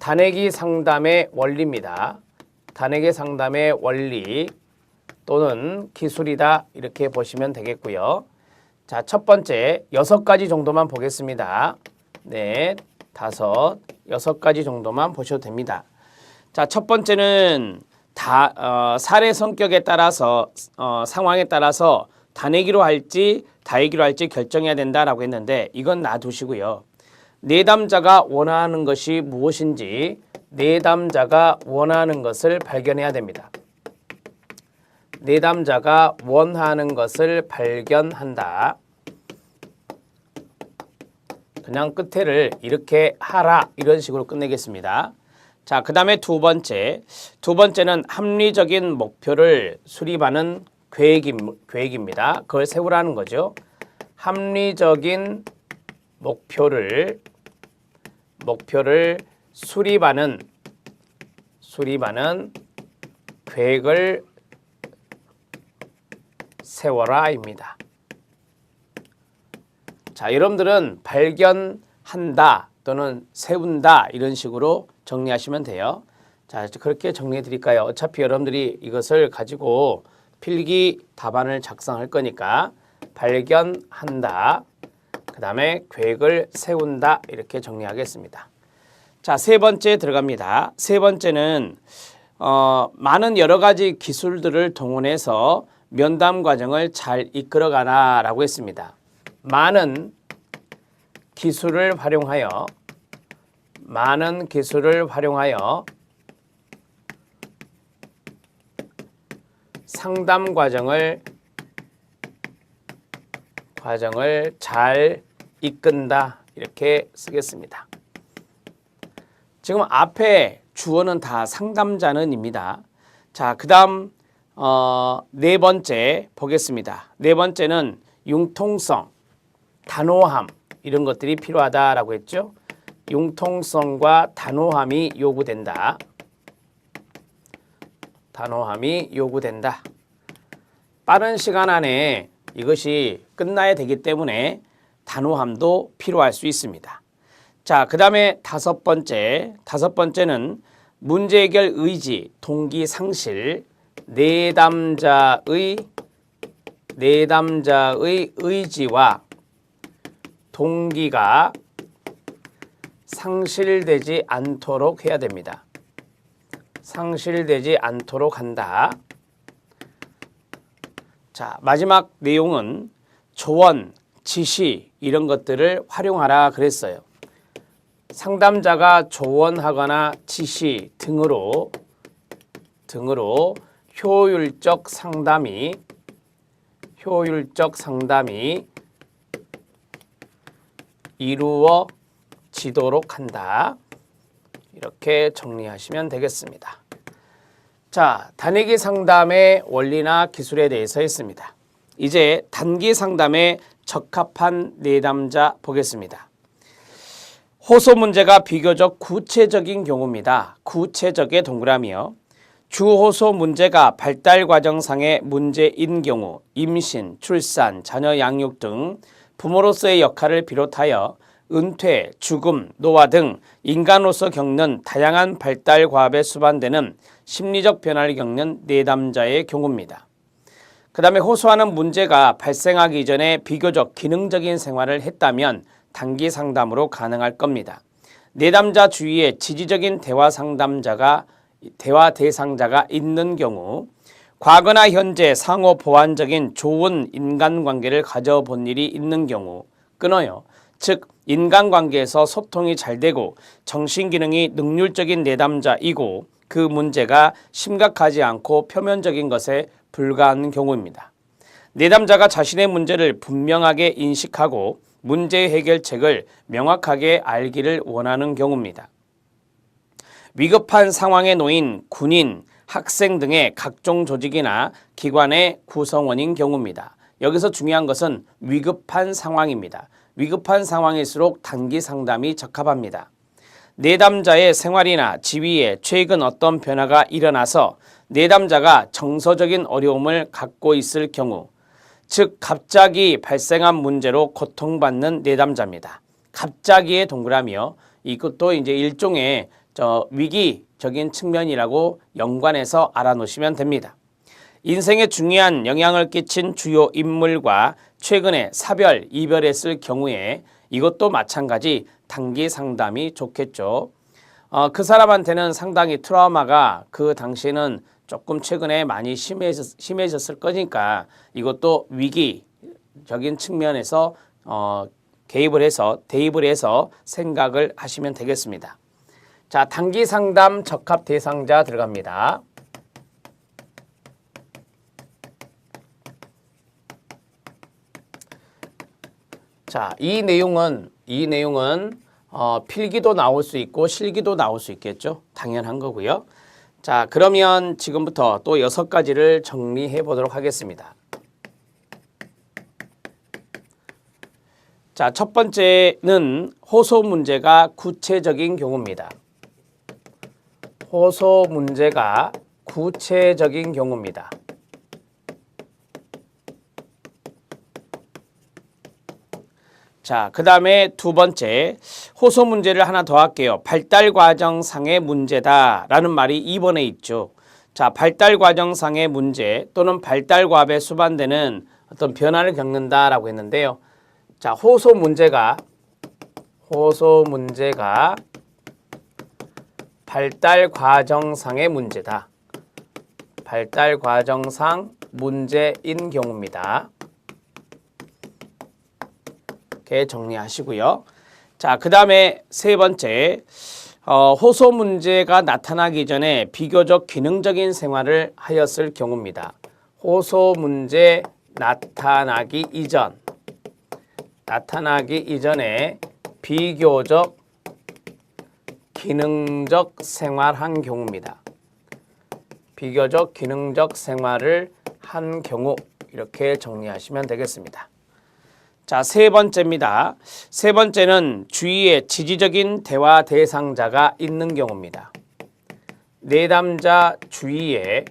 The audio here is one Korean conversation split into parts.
단회기 상담의 원리입니다. 단회기 상담의 원리 또는 기술이다 이렇게 보시면 되겠고요. 자, 첫 번째 6가지 정도만 보겠습니다. 넷, 다섯, 6가지 정도만 보셔도 됩니다. 자, 첫 번째는 사례 성격에 따라서 상황에 따라서 단회기로 할지 다회기로 할지 결정해야 된다라고 했는데 이건 놔두시고요. 내담자가 원하는 것이 무엇인지 내담자가 원하는 것을 발견해야 됩니다. 내담자가 원하는 것을 발견한다. 그냥 끝에를 이렇게 하라 이런 식으로 끝내겠습니다. 자, 그 다음에 두 번째는 합리적인 목표를 수립하는 계획입니다. 그걸 세우라는 거죠. 합리적인 목표를 수립하는 계획을 세워라입니다. 자, 여러분들은 발견한다 또는 세운다 이런 식으로 정리하시면 돼요. 자, 그렇게 정리해 드릴까요? 어차피 여러분들이 이것을 가지고 필기 답안을 작성할 거니까 발견한다, 그 다음에 계획을 세운다 이렇게 정리하겠습니다. 자, 세 번째 들어갑니다. 세 번째는 많은 여러 가지 기술들을 동원해서 면담 과정을 잘 이끌어가라라고 했습니다. 많은 기술을 활용하여 상담 과정을 잘 이끈다 이렇게 쓰겠습니다. 지금 앞에 주어는 다 상담자는입니다. 자, 그 다음 네 번째 보겠습니다. 네 번째는 융통성, 단호함 이런 것들이 필요하다라고 했죠. 융통성과 단호함이 요구된다. 빠른 시간 안에 이것이 끝나야 되기 때문에 단호함도 필요할 수 있습니다. 자, 그 다음에 다섯 번째는 문제 해결 의지, 동기 상실, 내담자의 의지와 동기가 상실되지 않도록 해야 됩니다. 상실되지 않도록 한다. 자, 마지막 내용은 조언, 지시 이런 것들을 활용하라 그랬어요. 상담자가 조언하거나 지시 등으로 효율적 상담이 이루어지도록 한다. 이렇게 정리하시면 되겠습니다. 자, 단회기 상담의 원리나 기술에 대해서 했습니다. 이제 단기 상담에 적합한 내담자 보겠습니다. 호소 문제가 비교적 구체적인 경우입니다. 구체적의 동그라미요. 주호소 문제가 발달 과정상의 문제인 경우 임신, 출산, 자녀 양육 등 부모로서의 역할을 비롯하여 은퇴, 죽음, 노화 등 인간으로서 겪는 다양한 발달 과업에 수반되는 심리적 변화를 겪는 내담자의 경우입니다. 그 다음에 호소하는 문제가 발생하기 이전에 비교적 기능적인 생활을 했다면 단기 상담으로 가능할 겁니다. 내담자 주위에 지지적인 대화 대상자가 있는 경우 과거나 현재 상호 보완적인 좋은 인간관계를 가져본 일이 있는 경우 끊어요. 즉 인간관계에서 소통이 잘 되고 정신기능이 능률적인 내담자이고 그 문제가 심각하지 않고 표면적인 것에 불과한 경우입니다. 내담자가 자신의 문제를 분명하게 인식하고 문제 해결책을 명확하게 알기를 원하는 경우입니다. 위급한 상황에 놓인 군인, 학생 등의 각종 조직이나 기관의 구성원인 경우입니다. 여기서 중요한 것은 위급한 상황입니다. 위급한 상황일수록 단기 상담이 적합합니다. 내담자의 생활이나 지위에 최근 어떤 변화가 일어나서 내담자가 정서적인 어려움을 갖고 있을 경우, 즉 갑자기 발생한 문제로 고통받는 내담자입니다. 갑자기의 동그라미요. 이것도 이제 일종의 위기적인 측면이라고 연관해서 알아놓으시면 됩니다. 인생에 중요한 영향을 끼친 주요 인물과 최근에 사별, 이별했을 경우에 이것도 마찬가지 단기 상담이 좋겠죠. 그 사람한테는 상당히 트라우마가 그 당시에는 조금 최근에 많이 심해졌을 거니까 이것도 위기적인 측면에서 대입을 해서 생각을 하시면 되겠습니다. 자, 단기 상담 적합 대상자 들어갑니다. 자, 이 내용은 필기도 나올 수 있고 실기도 나올 수 있겠죠. 당연한 거고요. 자, 그러면 지금부터 또 6가지를 정리해 보도록 하겠습니다. 자, 첫 번째는 호소 문제가 구체적인 경우입니다. 호소 문제가 구체적인 경우입니다. 자, 그 다음에 두 번째, 호소 문제를 하나 더 할게요. 발달 과정상의 문제다라는 말이 2번에 있죠. 자, 발달 과정상의 문제 또는 발달 과업에 수반되는 어떤 변화를 겪는다라고 했는데요. 자, 호소 문제가 발달 과정상의 문제다. 발달 과정상 문제인 경우입니다. 이렇게 정리하시고요. 자, 그 다음에 세 번째, 호소 문제가 나타나기 전에 비교적 기능적인 생활을 하였을 경우입니다. 호소 문제 나타나기 이전에 비교적 기능적 생활한 경우입니다. 비교적 기능적 생활을 한 경우 이렇게 정리하시면 되겠습니다. 자, 세 번째입니다. 세 번째는 주위에 지지적인 대화 대상자가 있는 경우입니다. 내담자 주위에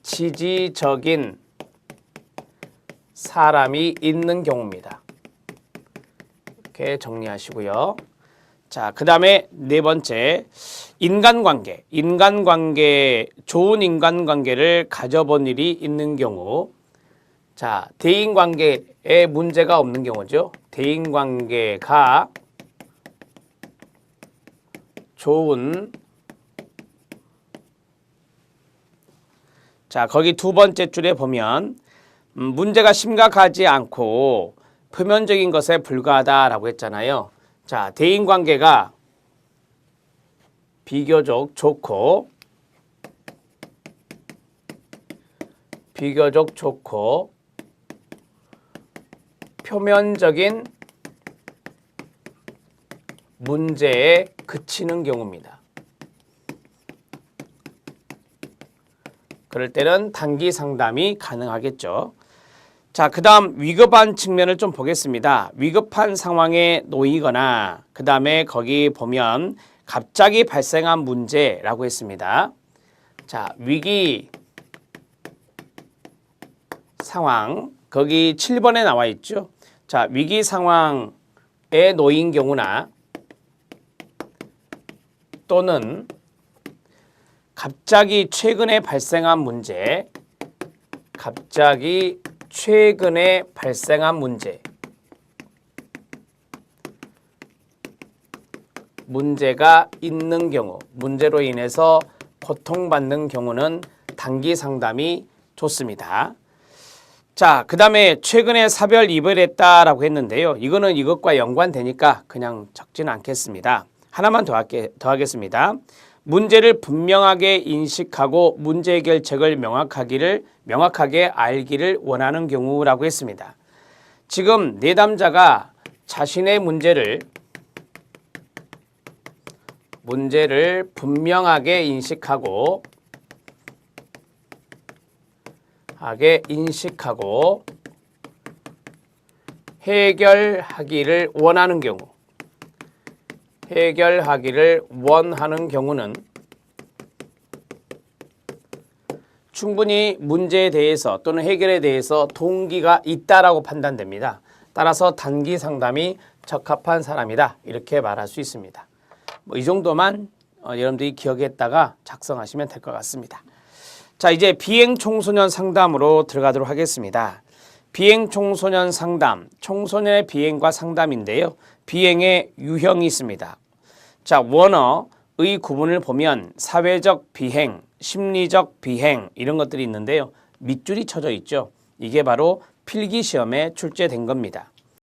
지지적인 사람이 있는 경우입니다. 이렇게 정리하시고요. 자, 그 다음에 네 번째, 인간관계. 좋은 인간관계를 가져본 일이 있는 경우. 자, 대인관계에 문제가 없는 경우죠. 대인관계가 좋은. 자, 거기 두 번째 줄에 보면 문제가 심각하지 않고 표면적인 것에 불과하다라고 했잖아요. 자, 대인관계가 비교적 좋고 표면적인 문제에 그치는 경우입니다. 그럴 때는 단기 상담이 가능하겠죠. 자, 그 다음 위급한 측면을 좀 보겠습니다. 위급한 상황에 놓이거나 그 다음에 거기 보면 갑자기 발생한 문제라고 했습니다. 자, 위기 상황 거기 7번에 나와 있죠. 자, 위기 상황에 놓인 경우나 또는 갑자기 최근에 발생한 문제, 문제가 있는 경우, 문제로 인해서 고통받는 경우는 단기 상담이 좋습니다. 자, 그 다음에 최근에 사별 이별했다라고 했는데요. 이거는 이것과 연관되니까 그냥 적지는 않겠습니다. 하나만 더 하겠습니다. 문제를 분명하게 인식하고 문제 해결책을 명확하게 알기를 원하는 경우라고 했습니다. 지금 내담자가 자신의 문제를 분명하게 인식하고 해결하기를 원하는 경우는 충분히 문제에 대해서 또는 해결에 대해서 동기가 있다라고 판단됩니다. 따라서 단기 상담이 적합한 사람이다 이렇게 말할 수 있습니다. 뭐 이 정도만 여러분들이 기억했다가 작성하시면 될 것 같습니다. 자, 이제 비행 청소년 상담으로 들어가도록 하겠습니다. 비행 청소년 상담, 청소년의 비행과 상담인데요. 비행의 유형이 있습니다. 자, 원어의 구분을 보면 사회적 비행, 심리적 비행 이런 것들이 있는데요. 밑줄이 쳐져 있죠. 이게 바로 필기시험에 출제된 겁니다.